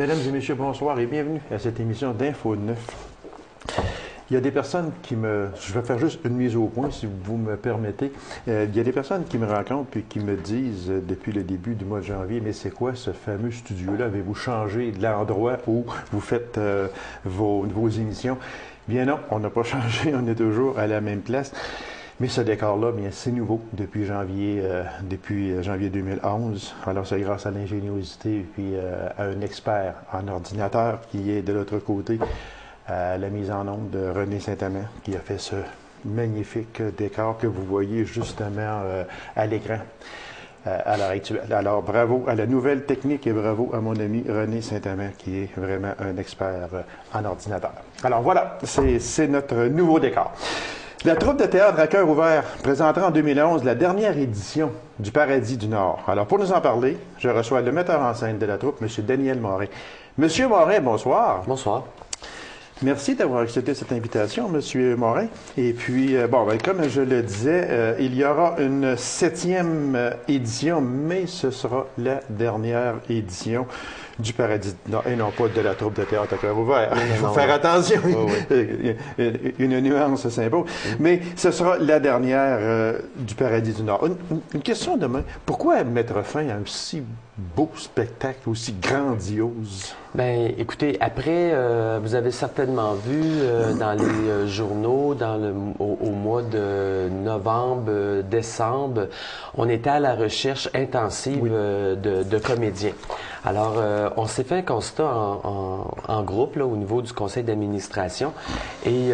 Mesdames et messieurs, bonsoir et bienvenue à cette émission d'Info 9. Il y a des personnes qui me... Je vais faire juste une mise au point, si vous me permettez. Il y a des personnes qui me rencontrent et qui me disent depuis le début du mois de janvier, mais c'est quoi ce fameux studio-là? Avez-vous changé de l'endroit où vous faites vos émissions? Bien non, on n'a pas changé, on est toujours à la même place. Mais ce décor-là, bien, c'est nouveau depuis janvier 2011. Alors, c'est grâce à l'ingéniosité et puis à un expert en ordinateur qui est de l'autre côté, à la mise en onde de René Saint-Amand, qui a fait ce magnifique décor que vous voyez justement à l'écran à l'heure actuelle. Alors, bravo à la nouvelle technique et bravo à mon ami René Saint-Amand, qui est vraiment un expert en ordinateur. Alors, voilà, c'est notre nouveau décor. La troupe de théâtre à cœur ouvert présentera en 2011 la dernière édition du Paradis du Nord. Alors, pour nous en parler, je reçois le metteur en scène de la troupe, M. Daniel Morin. Monsieur Morin, bonsoir. Bonsoir. Merci d'avoir accepté cette invitation, M. Morin. Et puis, comme je le disais, il y aura une 7e édition, mais ce sera la dernière édition du Paradis du Nord, et non pas de la troupe de théâtre à cœur ouvert. Il faut faire attention. Oui. Une nuance s'impose. Mais ce sera la dernière du Paradis du Nord. Une question demain. Pourquoi mettre fin à un si beau spectacle, aussi grandiose? Bien, écoutez, après, vous avez certainement vu dans les journaux, au mois de novembre, décembre, on était à la recherche intensive de comédiens. Alors, on s'est fait un constat en groupe là, au niveau du conseil d'administration et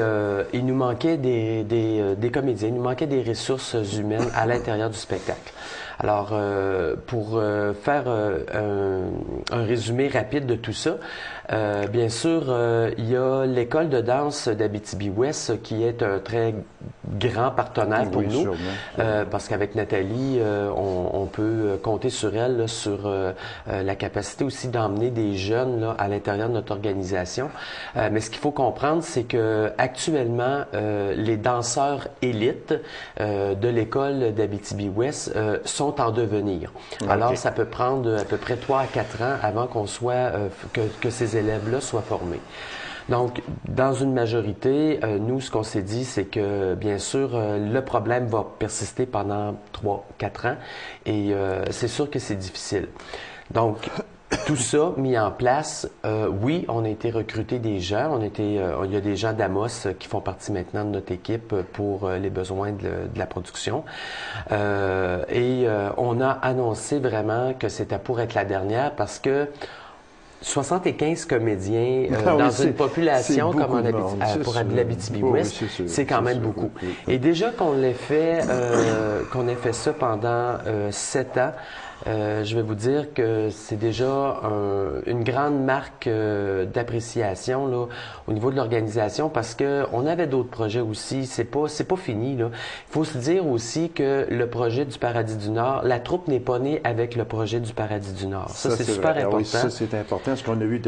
il nous manquait des comédiens, il nous manquait des ressources humaines à l'intérieur du spectacle. Alors, pour faire un résumé rapide de tout ça, bien sûr, il y a l'école de danse d'Abitibi-Ouest qui est un très grand partenaire pour nous, parce qu'avec Nathalie, on peut compter sur elle, là, sur la capacité aussi d'emmener des jeunes là, à l'intérieur de notre organisation. Mais ce qu'il faut comprendre, c'est que actuellement, les danseurs élites de l'école d'Abitibi-Ouest sont en devenir. Alors, ça peut prendre à peu près 3 à 4 ans avant qu'on soit que ces élèves-là soient formés. Donc, dans une majorité, nous, ce qu'on s'est dit, c'est que, bien sûr, le problème va persister pendant 3-4 ans et c'est sûr que c'est difficile. Donc, tout ça mis en place, oui, on a été recruter des gens. Il y a des gens d'Amos qui font partie maintenant de notre équipe pour les besoins de la production. Et on a annoncé vraiment que c'était pour être la dernière parce que 75 comédiens dans une population comme pour l'Abitibi-Ouest, c'est quand même beaucoup. Et déjà qu'on ait fait ça pendant 7 ans, je vais vous dire que c'est déjà une grande marque d'appréciation là au niveau de l'organisation parce que on avait d'autres projets aussi. C'est pas fini là. Il faut se dire aussi que le projet du Paradis du Nord, la troupe n'est pas née avec le projet du Paradis du Nord. Ça c'est super important. Oui, ça c'est important parce qu'on a eu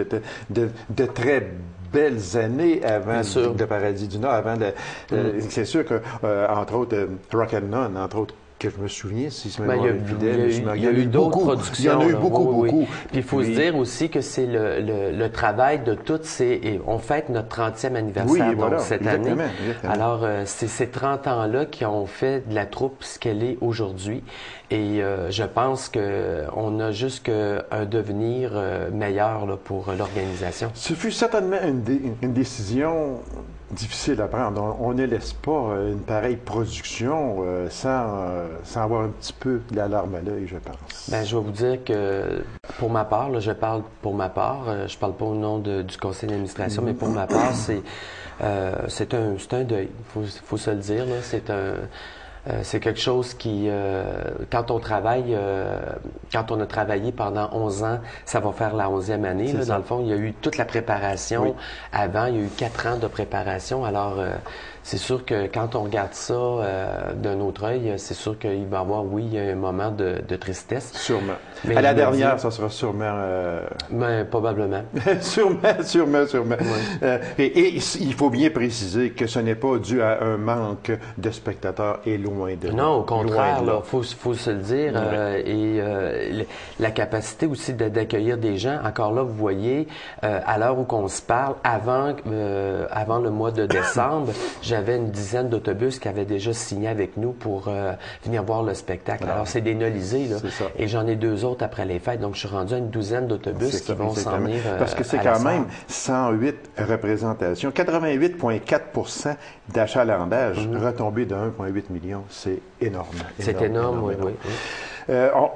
de très belles années avant le Paradis du Nord. C'est sûr que entre autres Rock and None, entre autres. Que je me souviens, si c'est même fidèle. Il y a eu d'autres productions. Il y en a eu beaucoup. Puis il faut se dire aussi que c'est le travail de toutes ces... On fête notre 30e anniversaire donc, cette année. Exactement. Alors, c'est ces 30 ans-là qui ont fait de la troupe ce qu'elle est aujourd'hui. Et je pense qu'on a juste un devenir meilleur là, pour l'organisation. Ce fut certainement une décision difficile à prendre. On ne laisse pas une pareille production sans avoir un petit peu de la larme à l'œil, je pense. Bien, je vais vous dire que pour ma part, là, je parle pour ma part, je parle pas au nom du conseil d'administration, mais pour ma part, c'est un deuil. Faut se le dire, là, c'est quelque chose qui, quand on a travaillé pendant 11 ans, ça va faire la 11e année. Là, dans le fond, il y a eu toute la préparation. Avant, il y a eu 4 ans de préparation. Alors, c'est sûr que quand on regarde ça d'un autre œil, c'est sûr qu'il va y avoir, un moment de tristesse. Sûrement. Mais à la dernière, ça sera sûrement... Mais probablement. sûrement. Oui. Et il faut bien préciser que ce n'est pas dû à un manque de spectateurs et loin loin de... Non, au contraire, là. faut se le dire. La capacité aussi d'accueillir des gens, encore là, vous voyez, à l'heure où on se parle, avant le mois de décembre, j'avais une dizaine d'autobus qui avaient déjà signé avec nous pour venir voir le spectacle. Alors, c'est dénolisé, là. Et j'en ai 2 autres après les fêtes. Donc, je suis rendu à une douzaine d'autobus qui vont s'en venir parce que c'est quand même 108 représentations, 88,4 d'achalandage, retombé de 1,8 million. C'est énorme. C'est énorme, oui.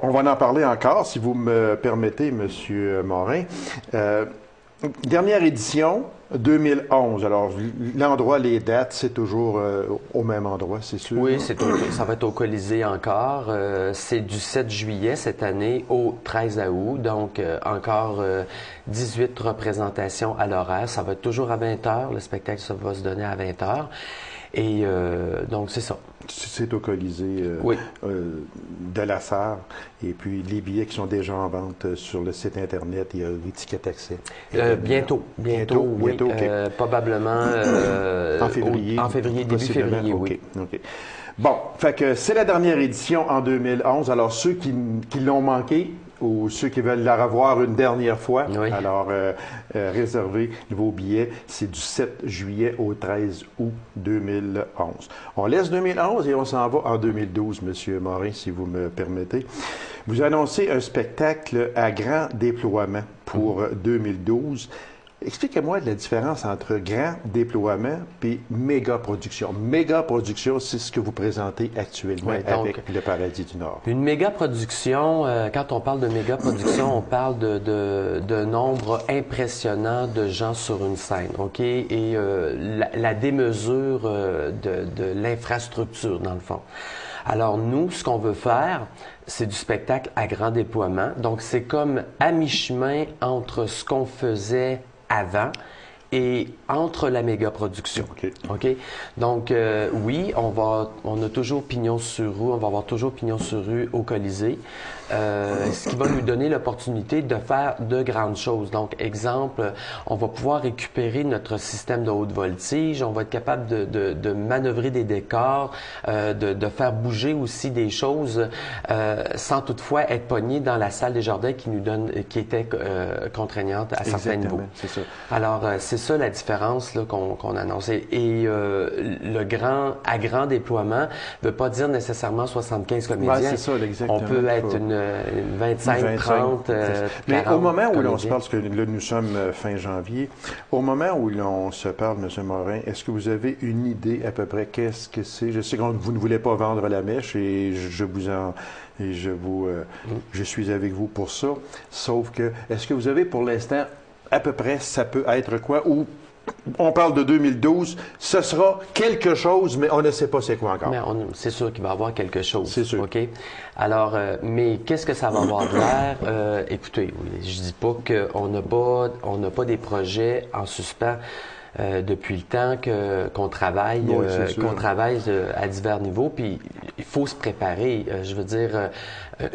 On va en parler encore, si vous me permettez, M. Morin. Dernière édition, 2011. Alors, l'endroit, les dates, c'est toujours au même endroit, c'est sûr? Oui, ça va être au Colisée encore. C'est du 7 juillet cette année au 13 août. Donc, encore 18 représentations à l'horaire. Ça va être toujours à 20 heures. Le spectacle, ça va se donner à 20 heures. Et donc, c'est ça. C'est au Colisée de la Sarre. Et puis, les billets qui sont déjà en vente sur le site Internet, il y a l'étiquette accès. Bientôt, oui. Okay. Probablement en février. Début février, oui. OK. Bon, fait que c'est la dernière édition en 2011. Alors, ceux qui l'ont manqué, ou ceux qui veulent la revoir une dernière fois, alors réservez vos billets. C'est du 7 juillet au 13 août 2011. On laisse 2011 et on s'en va en 2012, M. Morin, si vous me permettez. Vous annoncez un spectacle à grand déploiement pour 2012. Expliquez-moi la différence entre grand déploiement et méga production. Méga production, c'est ce que vous présentez actuellement avec le Paradis du Nord. Une méga production, quand on parle de méga production, on parle de nombre impressionnant de gens sur une scène, OK? Et la démesure de l'infrastructure, dans le fond. Alors nous, ce qu'on veut faire, c'est du spectacle à grand déploiement. Donc c'est comme à mi-chemin entre ce qu'on faisait avant et entre la méga production. OK? Donc, oui, on a toujours pignon sur rue, on va avoir toujours pignon sur rue au Colisée, ce qui va nous donner l'opportunité de faire de grandes choses. Donc, exemple, on va pouvoir récupérer notre système de haute voltige, on va être capable de manœuvrer des décors, de faire bouger aussi des choses, sans toutefois être pogné dans la salle des jardins qui était contraignante à certains niveaux. C'est ça. Alors, c'est ça la différence là, qu'on annonce. Et à grand déploiement ne veut pas dire nécessairement 75 comédiens. C'est ça, exactement. On peut être une 25, 30, 40 Mais au moment où comédiens. l'on se parle, parce que là, nous sommes fin janvier, au moment où l'on se parle, M. Morin, est-ce que vous avez une idée à peu près qu'est-ce que c'est? Je sais que vous ne voulez pas vendre la mèche et je suis avec vous pour ça. Sauf que, est-ce que vous avez pour l'instant, à peu près, ça peut être quoi? Ou on parle de 2012, ce sera quelque chose, mais on ne sait pas c'est quoi encore. Mais c'est sûr qu'il va y avoir quelque chose. C'est sûr. OK? Alors, mais qu'est-ce que ça va avoir de l'air? Écoutez, je dis pas qu'on n'a pas des projets en suspens. Depuis le temps qu'on travaille, à divers niveaux, puis il faut se préparer. Je veux dire,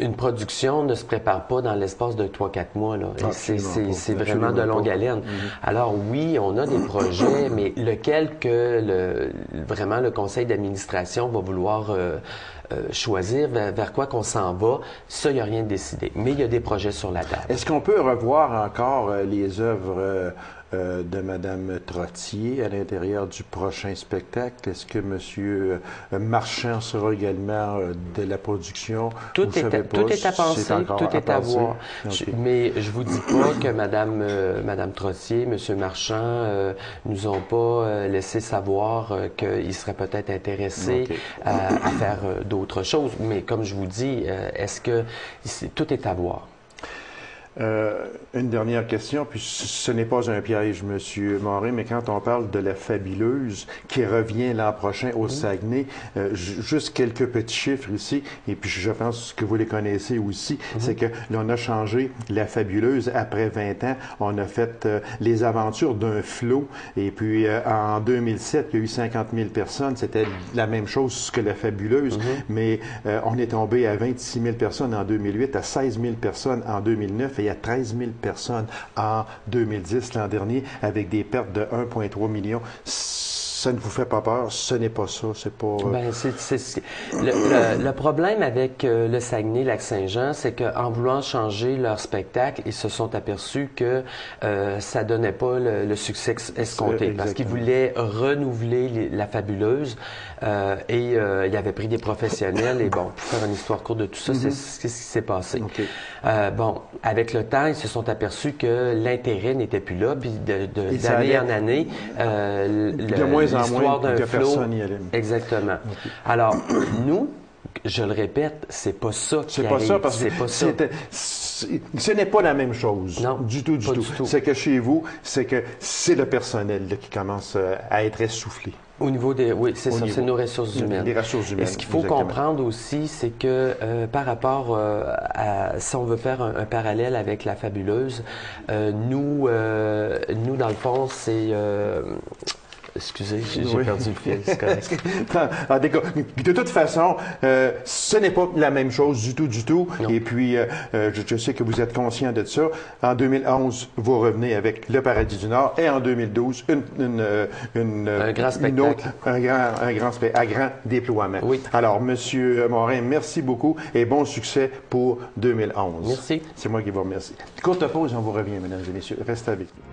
une production ne se prépare pas dans l'espace de 3-4 mois. Là. C'est vraiment de longue haleine. Alors oui, on a des projets, mais lequel que vraiment le conseil d'administration va vouloir choisir, vers quoi qu'on s'en va, ça, il n'y a rien de décidé. Mais il y a des projets sur la table. Est-ce qu'on peut revoir encore les œuvres de Mme Trottier à l'intérieur du prochain spectacle? Est-ce que M. Marchand sera également de la production? Tout est à penser, tout est à voir. Okay. Mais je vous dis pas que Mme Trottier, M. Marchand nous ont pas laissé savoir qu'ils seraient peut-être intéressés à faire d'autres choses. Mais comme je vous dis, est-ce que tout est à voir? Une dernière question, puis ce n'est pas un piège, M. Morin, mais quand on parle de la Fabuleuse qui revient l'an prochain au Saguenay, juste quelques petits chiffres ici, et puis je pense que vous les connaissez aussi, c'est que l'on a changé la Fabuleuse après 20 ans. On a fait les aventures d'un flot, et puis en 2007, il y a eu 50 000 personnes. C'était la même chose que la Fabuleuse, mais on est tombé à 26 000 personnes en 2008, à 16 000 personnes en 2009, et à 13 000 personnes en 2010, l'an dernier, avec des pertes de 1,3 million. ça ne vous fait pas peur, ce n'est pas ça, c'est pas... Ben, le problème avec le Saguenay-Lac-Saint-Jean, c'est qu'en voulant changer leur spectacle, ils se sont aperçus que ça donnait pas le succès escompté, parce qu'ils voulaient renouveler la Fabuleuse et ils avaient pris des professionnels et bon, pour faire une histoire courte de tout ça, c'est ce qui s'est passé. Okay. Bon, avec le temps, ils se sont aperçus que l'intérêt n'était plus là, puis d'année en année, de moins en moins de personnes y allaient. Exactement. Okay. Alors, nous, je le répète, c'est pas ça qui arrive. C'est pas ça, parce que ce n'est pas la même chose. Non, du tout. C'est que chez vous, c'est le personnel là, qui commence à être essoufflé. Au niveau des... Oui, c'est ça, c'est nos ressources humaines. Les ressources humaines. Et ce qu'il faut comprendre aussi, c'est que par rapport à... Si on veut faire un parallèle avec la Fabuleuse, nous, dans le fond, c'est... Excusez, j'ai perdu le fil, c'est correct. De toute façon, ce n'est pas la même chose du tout. Non. Et puis, je sais que vous êtes conscient de ça. En 2011, vous revenez avec Le Paradis du Nord et en 2012, un grand spectacle. Un grand déploiement. Oui. Alors, Monsieur Morin, merci beaucoup et bon succès pour 2011. Merci. C'est moi qui vous remercie. Courte pause, on vous revient, mesdames et messieurs. Restez avec nous.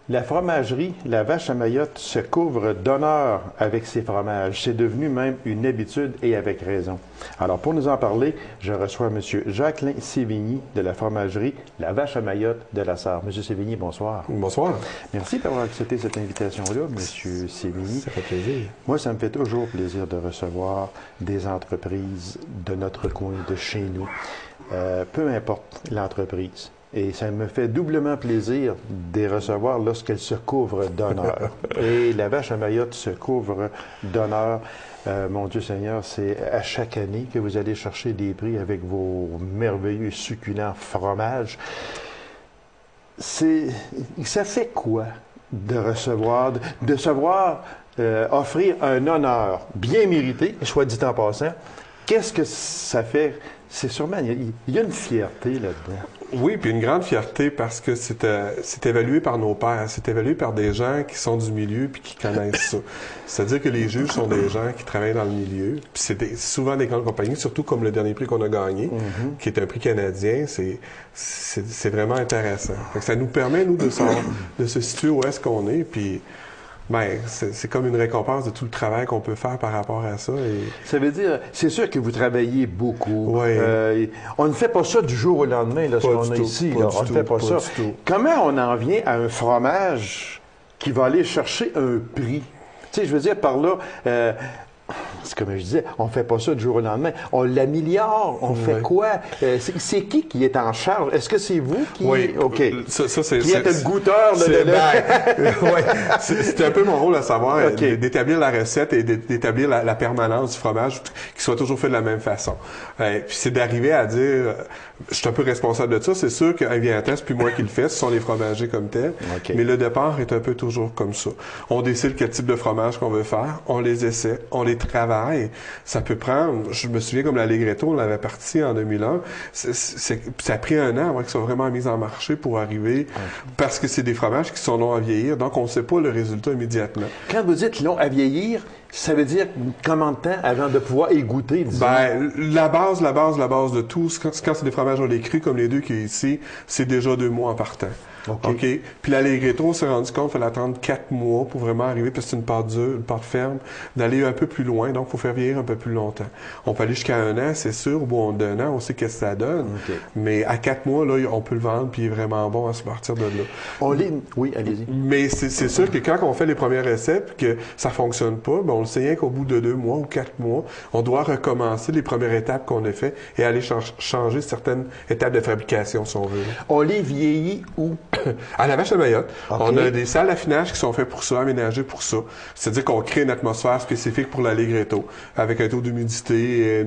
La fromagerie La Vache à Mayotte se couvre d'honneur avec ses fromages. C'est devenu même une habitude et avec raison. Alors, pour nous en parler, je reçois M. Jacqueline Sévigny de la fromagerie La Vache à Mayotte de la Sarre. M. Sévigny, bonsoir. Bonsoir. Merci d'avoir accepté cette invitation-là, M. Sévigny. Ça fait plaisir. Moi, ça me fait toujours plaisir de recevoir des entreprises de notre coin, de chez nous. Peu importe l'entreprise. Et ça me fait doublement plaisir de les recevoir lorsqu'elles se couvrent d'honneur. Et la Vache à Mayotte se couvre d'honneur. Mon Dieu Seigneur, c'est à chaque année que vous allez chercher des prix avec vos merveilleux, succulents fromages. Ça fait quoi de recevoir, de savoir offrir un honneur bien mérité, soit dit en passant? Qu'est-ce que ça fait? C'est sûrement, il y a une fierté là-dedans. Oui, puis une grande fierté parce que c'est évalué par nos pairs, c'est évalué par des gens qui sont du milieu puis qui connaissent ça. C'est-à-dire que les juges sont des gens qui travaillent dans le milieu, puis c'est souvent des grandes compagnies, surtout comme le dernier prix qu'on a gagné, qui est un prix canadien, c'est vraiment intéressant. Fait que ça nous permet, nous, de se situer où est-ce qu'on est, puis... Ben, c'est comme une récompense de tout le travail qu'on peut faire par rapport à ça. Et... Ça veut dire, c'est sûr que vous travaillez beaucoup. Oui. On ne fait pas ça du jour au lendemain, là, ce qu'on a ici. Là. On ne fait pas ça. Comment on en vient à un fromage qui va aller chercher un prix? Tu sais, je veux dire, par là... c'est comme je disais, on ne fait pas ça du jour au lendemain. On l'améliore. On fait quoi? C'est qui est en charge? Est-ce que c'est vous qui... Oui. OK. Ça, qui êtes le goûteur? C'est un peu mon rôle à savoir, d'établir la recette et d'établir la permanence du fromage qui soit toujours fait de la même façon. Puis c'est d'arriver à dire, je suis un peu responsable de ça. C'est sûr qu'un test, puis moi qui le fais, ce sont les fromagers comme tels. Okay. Mais le départ est un peu toujours comme ça. On décide quel type de fromage qu'on veut faire. On les essaie. On les travaille. Ça peut prendre, je me souviens comme la Allegretto, on l'avait parti en 2001, ça a pris un an avant qu'ils soient vraiment mis en marché pour arriver, parce que c'est des fromages qui sont longs à vieillir, donc on ne sait pas le résultat immédiatement. Quand vous dites long à vieillir, ça veut dire combien de temps avant de pouvoir y goûter, disons? Ben, la base de tout, quand c'est des fromages au lait cru comme les deux qui est ici, c'est déjà 2 mois en partant. OK. Puis l'Allegretto, on s'est rendu compte qu'il fallait attendre 4 mois pour vraiment arriver, parce que c'est une pâte dure, une pâte ferme, d'aller un peu plus loin, donc il faut faire vieillir un peu plus longtemps. On peut aller jusqu'à 1 an, c'est sûr, au bout d'un an, on sait qu'est-ce que ça donne, mais à 4 mois, là, on peut le vendre, puis il est vraiment bon à se partir de là. Oui, allez-y. Mais c'est sûr que quand on fait les premières recettes, puis que ça fonctionne pas, ben on le sait rien qu'au bout de 2 mois ou 4 mois, on doit recommencer les premières étapes qu'on a fait et aller changer certaines étapes de fabrication, si on veut. On les vieillit où? À la Vache à Mayotte. Okay. On a des salles d'affinage qui sont faites pour ça, aménagées pour ça. C'est-à-dire qu'on crée une atmosphère spécifique pour l'Allegretto, avec un taux d'humidité et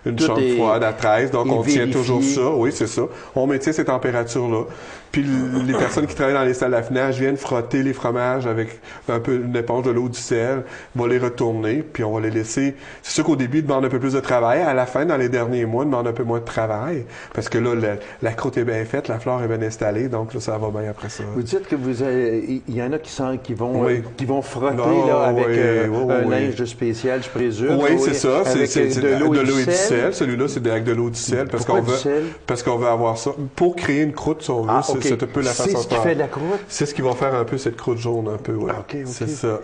une chambre froide à 13. Donc, on tient toujours ça. Oui, c'est ça. On maintient ces températures-là. Puis les personnes qui travaillent dans les salles d'affinage viennent frotter les fromages avec un peu une éponge, de l'eau, du sel, vont les retourner, puis on va les laisser. C'est sûr qu'au début, ils demandent un peu plus de travail. À la fin, dans les derniers mois, ils demandent un peu moins de travail, parce que là, la croûte est bien faite, la fleur est bien installée, donc là, ça va bien après ça. Vous dites que il y en a qui vont Oui. Frotter Oh, là, avec oui, un oui. linge spécial, je présume. Oui, c'est ça. Avec C'est de l'eau et du du sel. sel. Celui-là, c'est avec de l'eau et du sel. Pourquoi du sel? Parce qu'on veut avoir ça. Pour créer une croûte, si on veut, OK. c'est un peu la façon C'est ce qui de faire. fait de la croûte? C'est ce qui va faire un peu cette croûte jaune, un peu, oui. OK. C'est ça.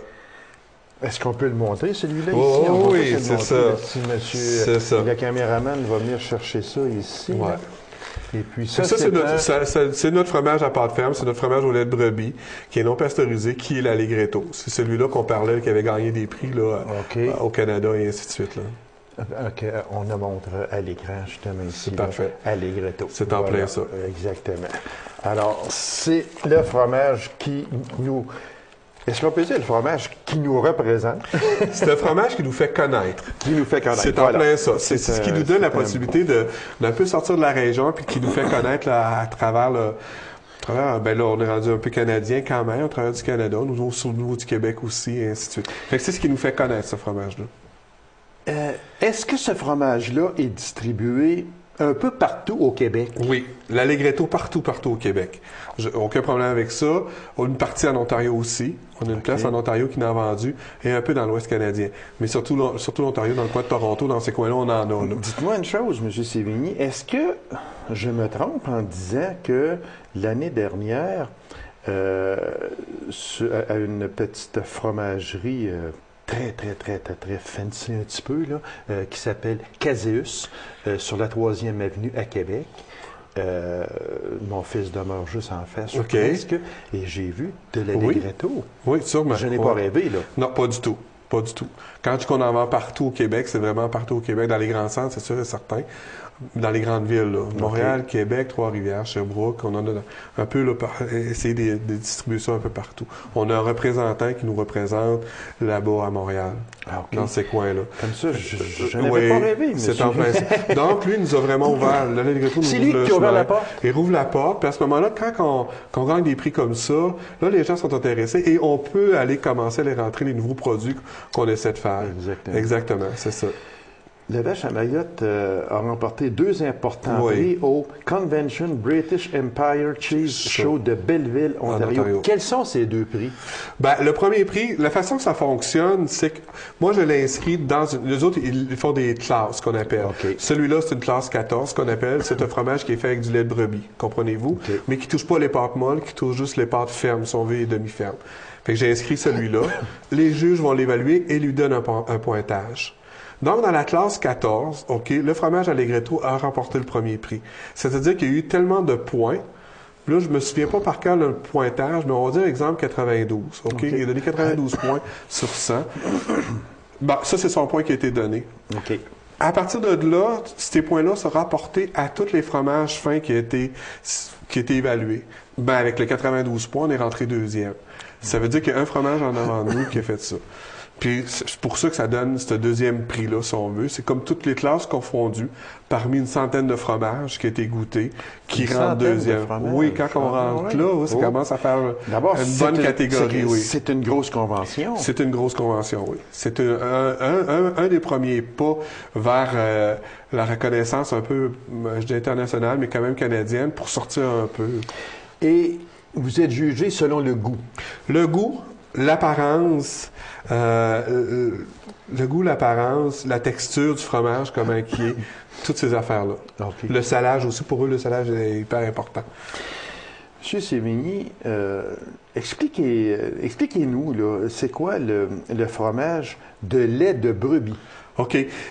Est-ce qu'on peut le montrer, celui-là, Oh, ici? On va oui, peut-être le c'est montrer, ça. là, si monsieur C'est ça. le caméraman va venir chercher ça ici. Ouais. Là. Et puis ça, Ça, c'est c'est notre fromage à pâte ferme, c'est notre fromage au lait de brebis, qui est non pasteurisé, qui est l'Allegretto. C'est celui-là qu'on parlait, qui avait gagné des prix là, OK. au Canada et ainsi de suite. Là. OK, on le montre à l'écran, justement, ici. C'est parfait. Allegretto. C'est en plein ça. Exactement. Alors, c'est le fromage qui nous... Est-ce qu'on peut dire le fromage qui nous représente? C'est le fromage qui nous fait connaître. Qui nous fait connaître. C'est en Voilà. plein ça. C'est ce qui nous donne la c'est un- possibilité d'un peu sortir de la région, puis qui nous fait connaître là, à travers ben là, on est rendu un peu canadien quand même, à travers du Canada, nous au niveau du Québec aussi, et ainsi de suite. Fait que c'est ce qui nous fait connaître, ce fromage-là. Est-ce que ce fromage-là est distribué un peu partout au Québec? Oui, l'Allegretto partout au Québec. Aucun problème avec ça. On a une partie en Ontario aussi. On a une place en Ontario qui en a vendu et un peu dans l'Ouest canadien. Mais surtout l'Ontario, dans le coin de Toronto, dans ces coins-là, on en a. Là. Dites-moi une chose, M. Sévigny. Est-ce que je me trompe en disant que l'année dernière, à une petite fromagerie très fancy un petit peu, là, qui s'appelle Caséus, sur la 3e avenue à Québec. Mon fils demeure juste en face. OK. Presque, et j'ai vu de l'Allegretto. Oui, sûrement. Je n'ai pas rêvé, là. Non, pas du tout. Pas du tout. Quand je dis qu'on en vend partout au Québec, c'est vraiment partout au Québec, dans les grands centres, c'est sûr et certain. Dans les grandes villes, là. Montréal, Québec, Trois-Rivières, Sherbrooke, on en a un peu là, essayé de distribuer ça un peu partout. On a un représentant qui nous représente là-bas à Montréal, dans ces coins-là. Comme ça, je n'avais pas rêvé, monsieur. C'est en plein ça. Donc, lui, il nous a vraiment ouvert. L'Allegretto nous C'est lui qui a ouvert la porte? Il rouvre la porte, puis à ce moment-là, quand on gagne des prix comme ça, là, les gens sont intéressés et on peut aller commencer à les rentrer les nouveaux produits qu'on essaie de faire. Exactement, c'est ça. Le Vache à Mayotte a remporté 2 importants prix au Convention British Empire Cheese Show de Belleville, Ontario. Quels sont ces 2 prix? Ben, le premier prix, la façon que ça fonctionne, c'est que moi, je l'ai inscrit dans les autres, ils font des classes qu'on appelle. Celui-là, c'est une classe 14 qu'on appelle. C'est un fromage qui est fait avec du lait de brebis, comprenez-vous? Mais qui touche pas les pâtes molles, qui touche juste les pâtes fermes, si on veut, et demi-fermes. Fait que j'ai inscrit celui-là. Les juges vont l'évaluer et lui donnent un pointage. Donc, dans la classe 14, le fromage Allegretto a remporté le premier prix. C'est-à-dire qu'il y a eu tellement de points. Là, je me souviens pas par cœur le pointage, mais on va dire, exemple, 92. Il a donné 92 points sur 100. Ben, ça, c'est son point qui a été donné. À partir de là, ces points-là sont rapportés à tous les fromages fins qui étaient évalués. Ben, avec le 92 points, on est rentré 2e. Ça veut dire qu'il y a un fromage en avant de nous qui a fait ça. Puis c'est pour ça que ça donne ce 2e prix-là, si on veut. C'est comme toutes les classes confondues, parmi une centaine de fromages qui a été goûtés, qui rentrent 2e. Oui, quand on rentre là, ça commence à faire une bonne catégorie. Oui. C'est une grosse convention. C'est une grosse convention, oui. C'est un des premiers pas vers la reconnaissance un peu, je dis internationale, mais quand même canadienne, pour sortir un peu. Et vous êtes jugé selon le goût. Le goût, l'apparence, l'apparence, la texture du fromage, comment qui est, toutes ces affaires-là. Le salage aussi, pour eux, le salage est hyper important. Monsieur Sévigny, expliquez-nous, là, c'est quoi le fromage de lait de brebis?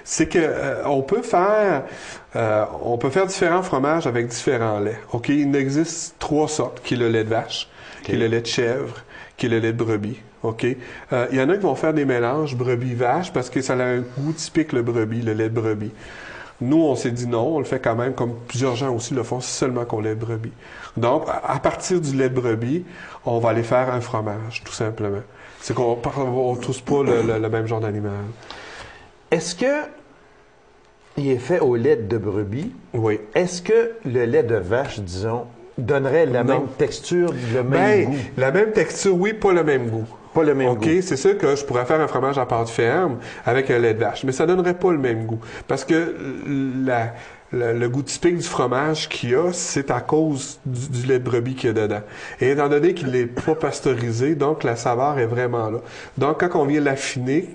C'est que on peut faire différents fromages avec différents laits. Il existe 3 sortes, qui est le lait de vache, qui est le lait de chèvre, qui est le lait de brebis. Il y en a qui vont faire des mélanges brebis-vache parce que ça a un goût typique, le brebis, le lait de brebis. Nous, on s'est dit non, on le fait quand même, comme plusieurs gens aussi le font, seulement qu'on lait de brebis. Donc, à partir du lait de brebis, on va aller faire un fromage, tout simplement. C'est qu'on ne touche pas le même genre d'animal. Est-ce que il est fait au lait de brebis? Oui. Est-ce que le lait de vache, disons, donnerait la Non. même texture, le même Ben, goût. la même texture, oui, pas le même goût. Pas le même OK, goût. c'est sûr que je pourrais faire un fromage à pâte ferme avec un lait de vache, mais ça donnerait pas le même goût. Parce que le goût typique du fromage qu'il y a, c'est à cause du lait de brebis qu'il y a dedans. Et étant donné qu'il n'est pas pasteurisé, donc la saveur est vraiment là. Donc, quand on vient l'affiner,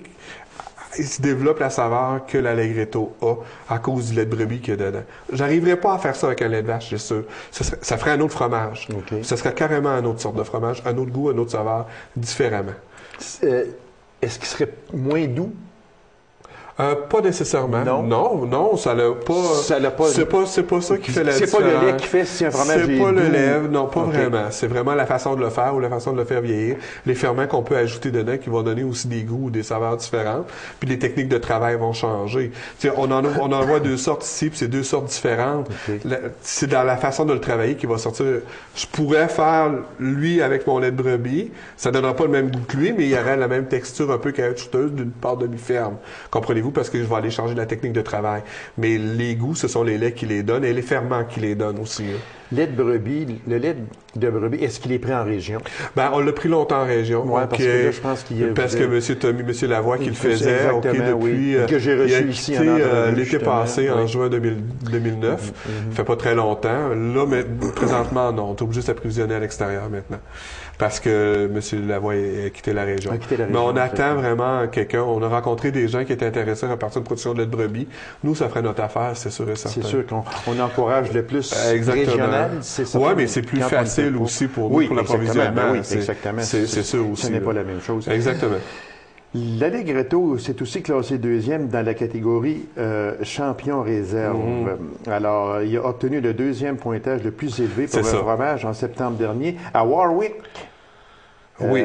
il se développe la saveur que l'Allegretto a à cause du lait de brebis qu'il y a dedans. J'arriverais pas à faire ça avec un lait de vache, c'est sûr. Ça ferait un autre fromage. OK. Ça serait carrément une autre sorte de fromage, un autre goût, une autre saveur, différemment. Est-ce qu'il serait moins doux? Pas nécessairement. Non. Non, ça l'a pas. Ça l'a pas- C'est pas ça qui fait la C'est différence. pas le lait qui fait si un fromage est C'est pas le doux. lait, non, pas OK. vraiment. C'est vraiment la façon de le faire ou la façon de le faire vieillir. Les ferments qu'on peut ajouter dedans qui vont donner aussi des goûts ou des saveurs différentes. Puis les techniques de travail vont changer. Tu sais, on en voit deux sortes ici, puis c'est deux sortes différentes. OK. C'est dans la façon de le travailler qui va sortir. Je pourrais faire lui avec mon lait de brebis. Ça donnera pas le même goût que lui, mais il y aurait la même texture un peu caoutchouteuse d'une pâte demi-ferme. Comprenez-vous? Parce que je vais aller changer la technique de travail. Mais les goûts, ce sont les laits qui les donnent et les ferments qui les donnent aussi. Là. Lait de brebis, le lait de brebis, est-ce qu'il est pris en région? Ben, on l'a pris longtemps en région. Ouais, donc, parce que là, je pense qu'il y a- parce que M. Tommy, M. Lavoie qui le faisait, Exactement, depuis, oui. Que j'ai il a reçu quitté ici en entrevue, l'été justement. passé, en Oui. juin 2009. Ça fait pas très longtemps. Là, mais présentement, non. On est obligé de s'approvisionner à l'extérieur maintenant. Parce que M. Lavoie a quitté la région. A quitté la Mais région, on attend exactement. vraiment quelqu'un. On a rencontré des gens qui étaient intéressés à partir de production de lait de brebis. Nous, ça ferait notre affaire, c'est sûr et certain. C'est sûr qu'on encourage le plus Exactement. régional. C'est certain, Oui, mais c'est plus quand on le fait facile pas. aussi pour nous, Oui, pour exactement. l'approvisionnement. Ben oui, C'est- exactement. c'est sûr aussi, Ce n'est là. pas la même chose. Exactement. L'Allegretto, c'est aussi classé deuxième dans la catégorie champion réserve. Alors, il a obtenu le deuxième pointage le plus élevé pour C'est un ça. fromage en septembre dernier à Warwick. Oui.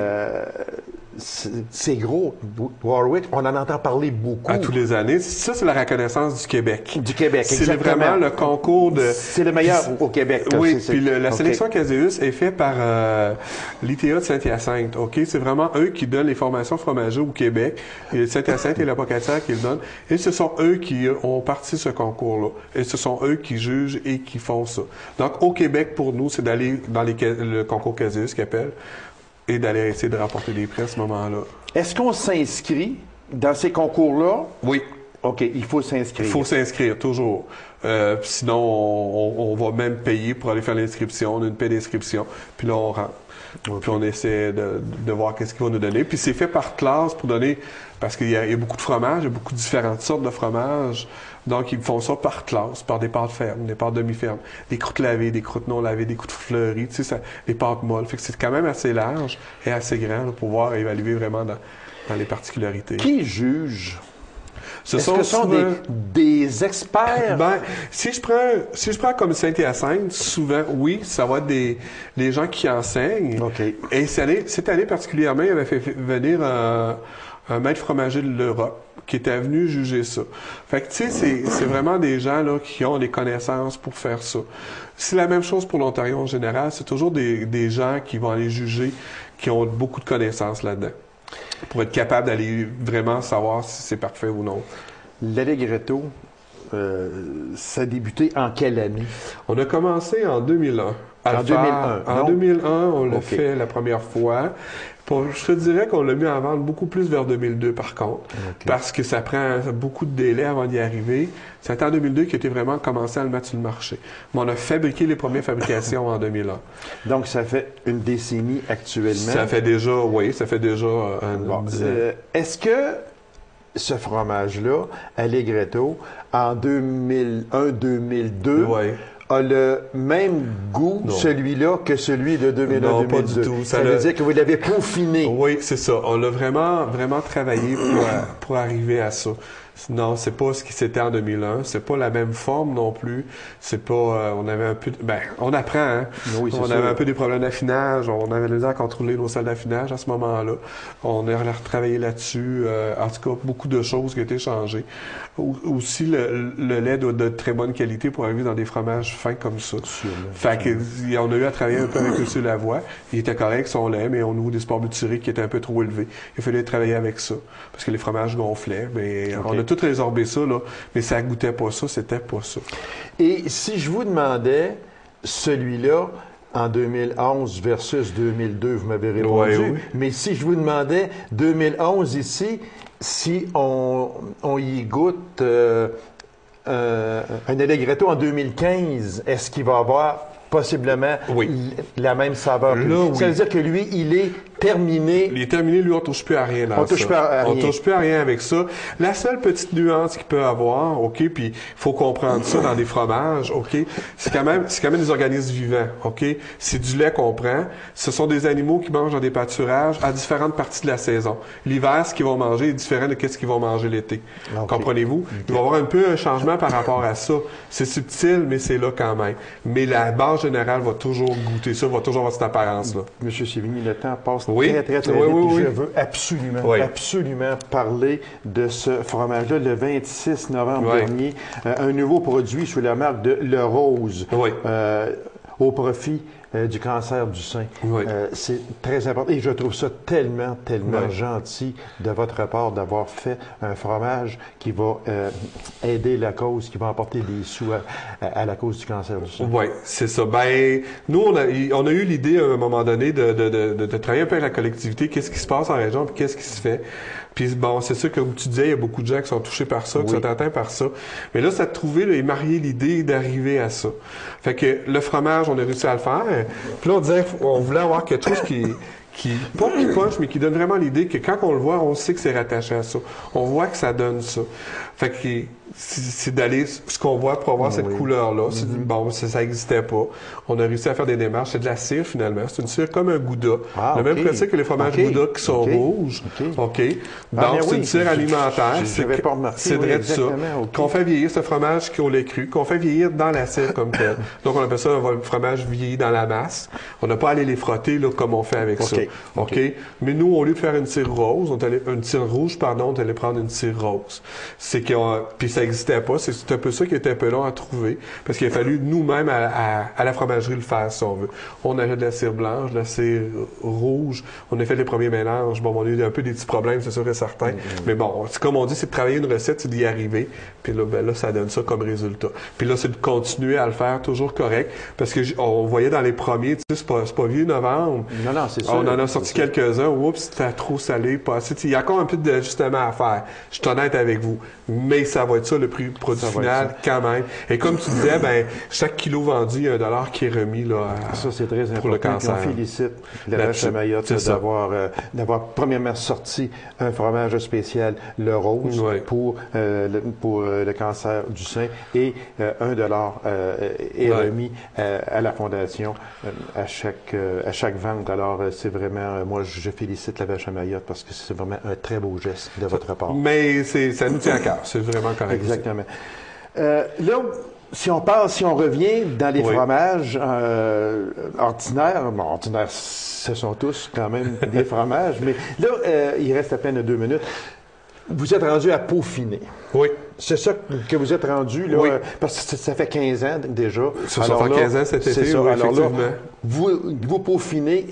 C'est gros. Warwick, on en entend parler beaucoup. À tous les années. Ça, c'est la reconnaissance du Québec. Du Québec, C'est exactement. vraiment le concours de... C'est le meilleur au Québec. là. Oui, C'est- puis la OK. sélection Caséus est faite par l'ITA de Saint-Hyacinthe. OK? C'est vraiment eux qui donnent les formations fromagères au Québec. Et Saint-Hyacinthe et la Pocatière qui le donnent. Et ce sont eux qui ont parti ce concours-là. Et ce sont eux qui jugent et qui font ça. Donc, au Québec, pour nous, c'est d'aller dans le concours Caséus qu'ils appellent et d'aller essayer de remporter des prix à ce moment-là. Est-ce qu'on s'inscrit dans ces concours-là? Oui. OK, il faut s'inscrire. Il faut s'inscrire, toujours. Sinon, on va même payer pour aller faire l'inscription. On a une paie d'inscription. Puis là, on rentre. OK. Puis on essaie de voir qu'est-ce qu'ils vont nous donner. Puis c'est fait par classe pour donner... Parce qu'il y a beaucoup de fromages, il y a beaucoup de différentes sortes de fromages. Donc, ils font ça par classe, par des pâtes fermes, des pâtes demi-fermes, des croûtes lavées, des croûtes non lavées, des croûtes fleuries, tu sais, des pâtes molles. Fait que c'est quand même assez large et assez grand là, pour pouvoir évaluer vraiment dans les particularités. Qui juge? Ce Est-ce que ce sont souvent- des experts? Ben, si je prends comme Saint-Hyacinthe, souvent, oui, ça va être des gens qui enseignent. OK. Et cette année particulièrement, il avait fait venir un maître fromager de l'Europe qui était venu juger ça. Fait que, tu sais, c'est vraiment des gens là qui ont les connaissances pour faire ça. C'est la même chose pour l'Ontario en général. C'est toujours des gens qui vont aller juger, qui ont beaucoup de connaissances là-dedans, pour être capable d'aller vraiment savoir si c'est parfait ou non. L'Allegretto, ça a débuté en quelle année? On a commencé en 2001. à En le faire. 2001, En non? 2001, on l'a OK. fait la première fois. Je te dirais qu'on l'a mis en vente beaucoup plus vers 2002, par contre, parce que ça prend beaucoup de délai avant d'y arriver. C'est en 2002 qu'il était vraiment commencé à le mettre sur le marché. Mais on a fabriqué les premières fabrications en 2001. Donc, ça fait une décennie actuellement. Ça fait déjà, oui, ça fait déjà un Bon, 10 ans. est-ce que ce fromage-là, Allegretto, en 2001-2002, Ouais. a le même goût, Non. celui-là, que celui de 2001-2002? Non, pas du tout. Ça Ça veut l'a- dire que vous l'avez peaufiné. Oui, c'est ça. On l'a vraiment travaillé pour arriver à ça. Non, c'est pas ce qui c'était en 2001. C'est pas la même forme non plus. C'est pas... on avait un peu... on apprend, hein? Oui, c'est On sûr. avait un peu des problèmes d'affinage. On avait le temps à contrôler nos salles d'affinage à ce moment-là. On a retravaillé là-dessus. En tout cas, beaucoup de choses qui ont été changées. Aussi, le lait doit être de très bonne qualité pour arriver dans des fromages fins comme ça. Fait que, on a eu à travailler un peu avec M. Lavoie. Il était correct, son lait, mais au niveau des sports butyriques qui étaient un peu trop élevés. Il fallait travailler avec ça. Parce que les fromages gonflaient. Mais OK. on a tout résorbé ça, là. Mais ça goûtait pas ça, c'était pas ça. Et si je vous demandais celui-là, en 2011 versus 2002, vous m'avez répondu. Oui. Mais si je vous demandais 2011 ici, si on y goûte un Allegretto en 2015, est-ce qu'il va avoir possiblement la même saveur que lui? Ça veut dire que lui, il est terminé. Il est terminé, lui, on ne touche plus à rien dans ça. On touche plus à rien avec ça. La seule petite nuance qu'il peut avoir, OK, puis il faut comprendre ça dans des fromages, OK, c'est quand même des organismes vivants, OK? C'est du lait qu'on prend. Ce sont des animaux qui mangent dans des pâturages à différentes parties de la saison. L'hiver, ce qu'ils vont manger est différent de ce qu'ils vont manger l'été. Comprenez-vous? Il va y avoir un peu un changement par rapport à ça. C'est subtil, mais c'est là quand même. Mais la base générale va toujours goûter ça, va toujours avoir cette apparence-là. Monsieur Sévigny, le temps passe très, très, très vite. Je veux absolument parler de ce fromage-là le 26 novembre dernier. Un nouveau produit sous la marque de Le Rose au profit du cancer du sein. C'est très important. Et je trouve ça tellement gentil de votre part d'avoir fait un fromage qui va aider la cause, qui va apporter des sous à la cause du cancer du sein. Oui, c'est ça. Ben, nous, on a eu l'idée à un moment donné de travailler un peu avec la collectivité, qu'est-ce qui se passe en région, puis qu'est-ce qui se fait. Puis bon, c'est sûr que comme tu disais, il y a beaucoup de gens qui sont touchés par ça, qui sont atteints par ça. Mais là, ça de trouver et marier l'idée d'arriver à ça. Fait que le fromage, on a réussi à le faire. Puis là, on voulait avoir quelque chose pas qui punch, mais qui donne vraiment l'idée que quand on le voit, on sait que c'est rattaché à ça. On voit que ça donne ça. Fait que c'est d'aller ce qu'on voit pour avoir cette couleur-là. Bon, ça n'existait pas. On a réussi à faire des démarches. C'est de la cire, finalement. C'est une cire comme un Gouda. Le même principe que les fromages Gouda qui sont rouges. Donc, c'est une cire alimentaire. C'est vrai de ça. Qu'on fait vieillir ce fromage au lait cru, qu'on fait vieillir dans la cire comme tel. Donc, on appelle ça un fromage vieilli dans la masse. On n'a pas à aller les frotter là, comme on fait avec ça. Mais nous, au lieu de faire une cire rose, une cire rouge, pardon, on allait prendre une cire rose. Puis ça n'existait pas. C'est un peu ça qui était un peu long à trouver, parce qu'il a fallu nous-mêmes à la fromagerie le faire, si on veut. On avait de la cire blanche, de la cire rouge. On a fait les premiers mélanges. Bon, on a eu un peu des petits problèmes, c'est sûr et certain. Mais bon, c'est comme on dit, c'est de travailler une recette, c'est d'y arriver. Puis là, là, ça donne ça comme résultat. Puis là, c'est de continuer à le faire toujours correct, parce que on voyait dans les premiers, tu sais, c'est pas vieux novembre. Non, c'est ça. On en a sorti quelques-uns. Oups, c'était trop salé, pas assez. Il y a encore un peu d'ajustement à faire. Je suis honnête avec vous. Mais ça va être ça, le prix produit final, quand même. Et comme tu disais, ben, chaque kilo vendu, il y a $1 qui est remis, là, ça, c'est très important. Pour le cancer. On félicite la vache à Mayotte d'avoir premièrement sorti un fromage spécial, le Rose, pour le cancer du sein, et $1 est remis à la Fondation à chaque vente. Alors, c'est vraiment, moi, je félicite la vache à Mayotte parce que c'est vraiment un très beau geste de votre part. Mais ça nous tient à cœur. C'est vraiment correct. Exactement. Là, si on revient dans les fromages ordinaires, ce sont tous quand même des fromages, mais là, il reste à peine 2 minutes. Vous êtes rendu à peaufiner. Oui. C'est ça que vous êtes rendu, là, parce que ça fait 15 ans déjà. Ça fait 15 ans cet été, ça. Oui, alors effectivement. Là, vous peaufinez.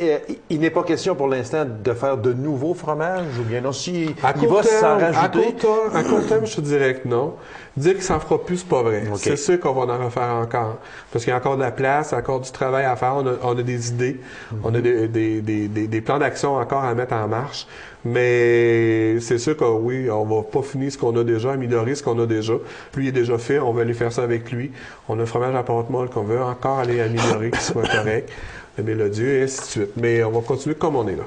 Il n'est pas question pour l'instant de faire de nouveaux fromages, ou bien non, si il va s'en rajouter. À court terme, je te dirais que non. Dire qu'il s'en fera plus, c'est pas vrai. C'est sûr qu'on va en refaire encore. Parce qu'il y a encore de la place, encore du travail à faire. On a des idées. On a des plans d'action encore à mettre en marche. Mais c'est sûr que oui, on va pas finir ce qu'on a déjà, améliorer ce qu'on a déjà. Lui, il est déjà fait, on va aller faire ça avec lui. On a un fromage à pâte molle qu'on veut encore aller améliorer, qu'il soit correct, le mélodieux, et ainsi de suite. Mais on va continuer comme on est là.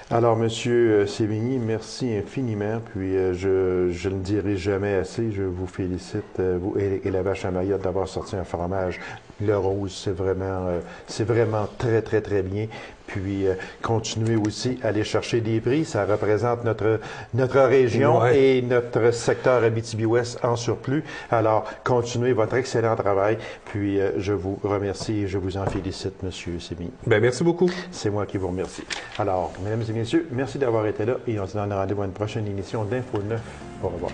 Alors, Monsieur Sévigny, merci infiniment. Puis, je ne le dirai jamais assez. Je vous félicite, vous et la vache à Mayotte, d'avoir sorti un fromage. Le Rose, c'est vraiment très, très, très bien. Puis, continuez aussi à aller chercher des prix. Ça représente notre région et notre secteur Abitibi-Ouest en surplus. Alors, continuez votre excellent travail. Puis, je vous remercie et je vous en félicite, Monsieur Sévigny. Bien, merci beaucoup. C'est moi qui vous remercie. Alors, mesdames et messieurs, merci d'avoir été là et on se donne rendez-vous à une prochaine émission d'Info 9. Au revoir.